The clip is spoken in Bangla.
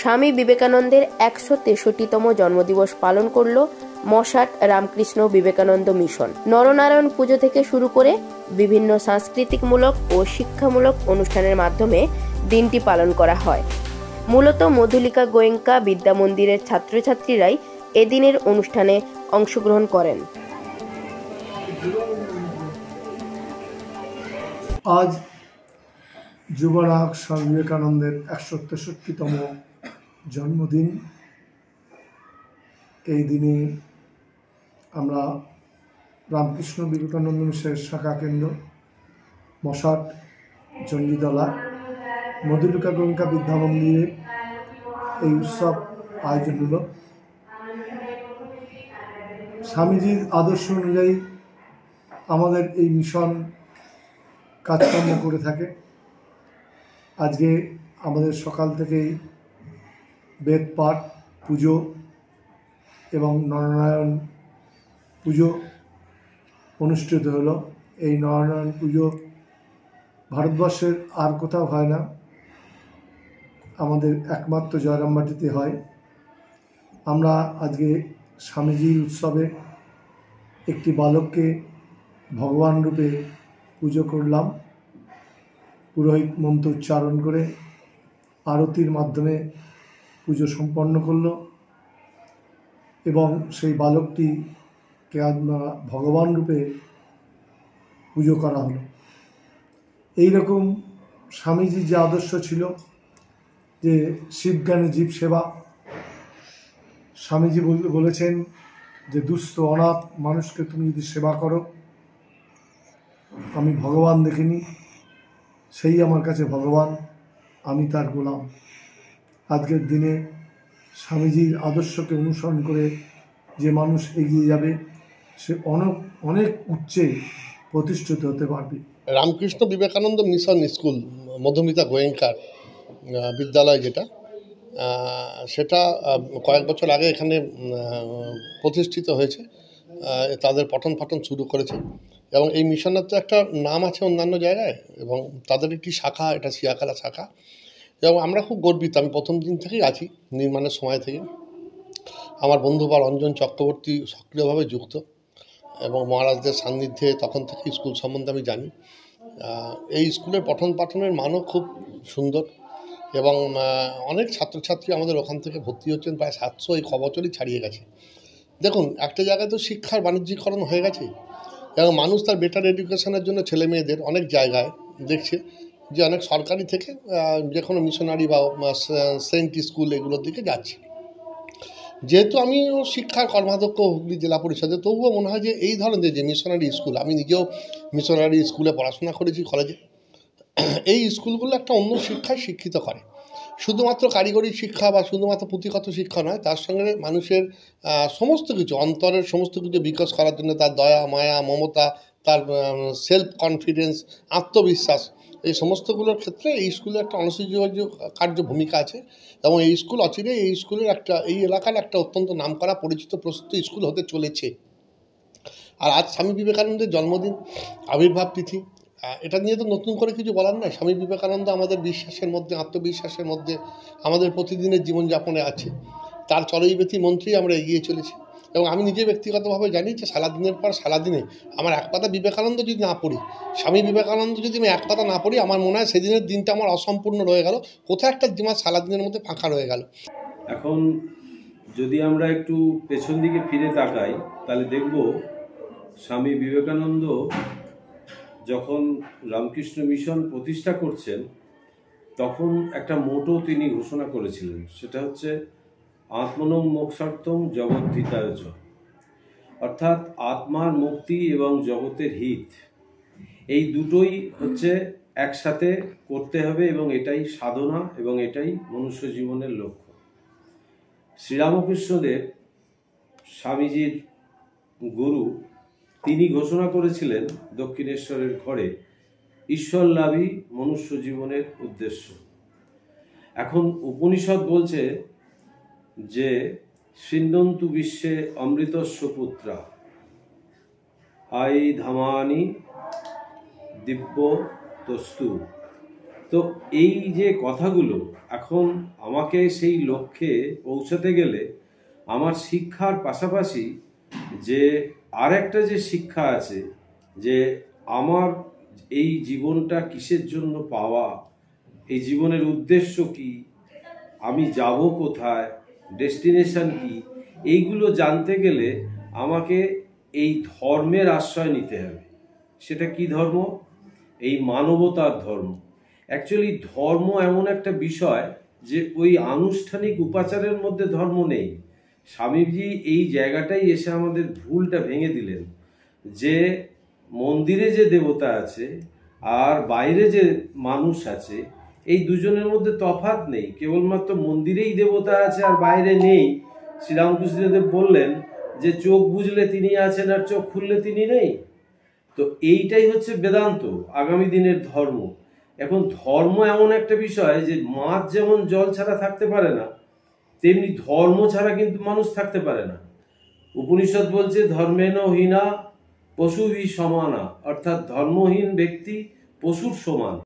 স্বামী বিবেকানন্দের ১৬৩তম জন্মদিবস পালন করল মশাট রামকৃষ্ণ বিবেকানন্দ মিশন। নরনারায়ণ পুজো থেকে শুরু করে বিভিন্ন সাংস্কৃতিকমূলক ও শিক্ষামূলক অনুষ্ঠানের মাধ্যমে দিনটি পালন করা হয়। মূলত মধুলিকা গোয়েঙ্কা বিদ্যা মন্দিরের ছাত্রছাত্রীরাই এদিনের অনুষ্ঠানে অংশগ্রহণ করেন। আজ যুবনায়ক স্বামী বিবেকানন্দের ১৬৩তম জন্মদিন। এই দিনে আমরা রামকৃষ্ণ বিবেকানন্দ মিশনের শাখা কেন্দ্র মশাট চণ্ডীতলা মধুলিকা গোয়েঙ্কা বিদ্যা মন্দিরে এই উৎসব আয়োজন হল। স্বামীজির আদর্শ অনুযায়ী আমাদের এই মিশন কাজকর্ম করে থাকে। আজকে আমাদের সকাল থেকেই বেদ পাঠ, পুজো এবং নরনারায়ণ পুজো অনুষ্ঠিত হলো। এই নরনারায়ণ পুজো ভারতবর্ষের আর কোথাও হয় না, আমাদের একমাত্র জয়রামবাটিতে হয়। আমরা আজকে স্বামীজির উৎসবে একটি বালককে ভগবান রূপে পুজো করলাম। পুরোহিত মন্ত্র উচ্চারণ করে আরতির মাধ্যমে পুজো সম্পন্ন করল এবং সেই বালকটিকে ভগবান রূপে পুজো করা হলো। এই রকম স্বামীজির যে আদর্শ ছিল যে শিবজ্ঞানে জীব সেবা, স্বামীজি বলেছেন যে দুস্থ অনাথ মানুষকে তুমি যদি সেবা করো, আমি ভগবান দেখিনি, সেই আমার কাছে ভগবান, আমি তার গোলাম। আজকের দিনে স্বামীজির আদর্শকে অনুসরণ করে যে মানুষ এগিয়ে যাবে সে অনেক উচ্চে প্রতিষ্ঠিত হতে পারবে। রামকৃষ্ণ বিবেকানন্দ মিশন স্কুল মধুমিতা গোয়েঙ্কার বিদ্যালয় যেটা, সেটা কয়েক বছর আগে এখানে প্রতিষ্ঠিত হয়েছে। তাদের পঠন পাঠন শুরু করেছে এবং এই মিশনের তো একটা নাম আছে অন্যান্য জায়গায় এবং তাদের একটি শাখা, এটা শিয়াখালা শাখা, এবং আমরা খুব গর্বিত। আমি প্রথম দিন থেকেই আছি, নির্মাণের সময় থেকে। আমার বন্ধু বা রঞ্জন চক্রবর্তী সক্রিয়ভাবে যুক্ত এবং মহারাজদের সান্নিধ্যে তখন থেকে স্কুল সম্বন্ধে আমি জানি। এই স্কুলের পঠন পাঠনের মানও খুব সুন্দর এবং অনেক ছাত্রছাত্রী আমাদের ওখান থেকে ভর্তি হচ্ছেন, প্রায় ৭০০ এই বছরই ছাড়িয়ে গেছে। দেখুন, একটা জায়গায় তো শিক্ষার বাণিজ্যিকরণ হয়ে গেছে এবং মানুষ তার বেটার এডুকেশনের জন্য ছেলে মেয়েদের অনেক জায়গায় দেখছে যে অনেক সরকারি থেকে যে কোনো মিশনারি বা সেন্ট স্কুল এগুলোর দিকে যাচ্ছে। যেহেতু আমিও শিক্ষার কর্মাধ্যক্ষ হুগলি জেলা পরিষদে, তবুও মনে হয় যে এই ধরনের যে মিশনারি স্কুল, আমি নিজেও মিশনারি স্কুলে পড়াশোনা করেছি কলেজে, এই স্কুলগুলো একটা অন্য শিক্ষায় শিক্ষিত করে। শুধুমাত্র কারিগরি শিক্ষা বা শুধুমাত্র পুঁথিগত শিক্ষা নয়, তার সঙ্গে মানুষের সমস্ত কিছু, অন্তরের সমস্ত কিছু বিকাশ করার জন্য তার দয়া, মায়া, মমতা, তার সেলফ কনফিডেন্স, আত্মবিশ্বাস, এই সমস্তগুলোর ক্ষেত্রে এই স্কুলের একটা অনস্বীকার্য কার্য ভূমিকা আছে এবং এই স্কুল অচিরে এই স্কুলের একটা, এই এলাকার একটা অত্যন্ত নামকরা পরিচিত প্রসিদ্ধ স্কুল হতে চলেছে। আর আজ স্বামী বিবেকানন্দের জন্মদিন, আবির্ভাব তিথি, এটা নিয়ে তো নতুন করে কিছু বলার নয়। স্বামী বিবেকানন্দ আমাদের বিশ্বাসের মধ্যে, আত্মবিশ্বাসের মধ্যে, আমাদের প্রতিদিনের জীবনযাপনে আছে। তার চরৈবেতি মন্ত্রেই আমরা এগিয়ে চলেছি এবং আমি নিজে ব্যক্তিগতভাবে জানি যে সারাদিনের পর সারাদিনে আমার এক পাতা বিবেকানন্দ যদি না পড়ি, স্বামী বিবেকানন্দ যদি আমি এক পাতা না পড়ি, আমার মনে হয় সেদিনের দিনটা আমার অসম্পূর্ণ রয়ে গেল, কোথাও একটা দিন সারাদিনের মধ্যে ফাঁকা রয়ে গেল। এখন যদি আমরা একটু পেছন দিকে ফিরে তাকাই, তাহলে দেখব স্বামী বিবেকানন্দ যখন রামকৃষ্ণ মিশন প্রতিষ্ঠা করছেন, তখন একটা মোটো তিনি ঘোষণা করেছিলেন, সেটা হচ্ছে আত্মনং মোক্ষার্থম জগদ্ধিতায় চ, অর্থাৎ আত্মার মুক্তি এবং জগতের হিত, এই দুটোই হচ্ছে একসাথে করতে হবে এবং এটাই সাধনা এবং এটাই মনুষ্য জীবনের লক্ষ্য। শ্রীরামকৃষ্ণদেব, স্বামীজির গুরু, তিনি ঘোষণা করেছিলেন দক্ষিণেশ্বরের ঘরে, ঈশ্বর লাভই মনুষ্য জীবনের উদ্দেশ্য। এখন উপনিষদ বলছে যে শৃণ্বন্তু বিশ্বে অমৃতস্য পুত্রা আই ধামানি দিব্য তস্তু, তো এই যে কথাগুলো, এখন আমাকে সেই লক্ষ্যে পৌঁছাতে গেলে আমার শিক্ষার পাশাপাশি যে আরেকটা যে শিক্ষা আছে, যে আমার এই জীবনটা কিসের জন্য পাওয়া, এই জীবনের উদ্দেশ্য কি, আমি যাব কোথায়, ডেস্টিনেশন কি, এইগুলো জানতে গেলে আমাকে এই ধর্মের আশ্রয় নিতে হবে। সেটা কি ধর্ম? এই মানবতার ধর্ম। অ্যাকচুয়ালি ধর্ম এমন একটা বিষয় যে ওই আনুষ্ঠানিক উপাচারের মধ্যে ধর্ম নেই। স্বামীজি এই জায়গাটাই এসে আমাদের ভুলটা ভেঙে দিলেন, যে মন্দিরে যে দেবতা আছে আর বাইরে যে মানুষ আছে, এই দুজনের মধ্যে তফাৎ নেই, কেবলমাত্র মন্দিরেই দেবতা আছে আর বাইরে নেই। শ্রীরামকৃষ্ণদেব বললেন যে চোখ বুঝলে তিনি আছেন আর চোখ খুললে তিনি নেই। তো এইটাই হচ্ছে বেদান্ত, আগামী দিনের ধর্ম। এখন ধর্ম এমন একটা বিষয় যে মাছ যেমন জল ছাড়া থাকতে পারে না, তেমনি ধর্ম ছাড়া কিন্তু মানুষ থাকতে পারে না। উপনিষদ বলছে ধর্মেন হীনা পশুভি সমানা, অর্থাৎ ধর্মহীন ব্যক্তি পশুর সমান।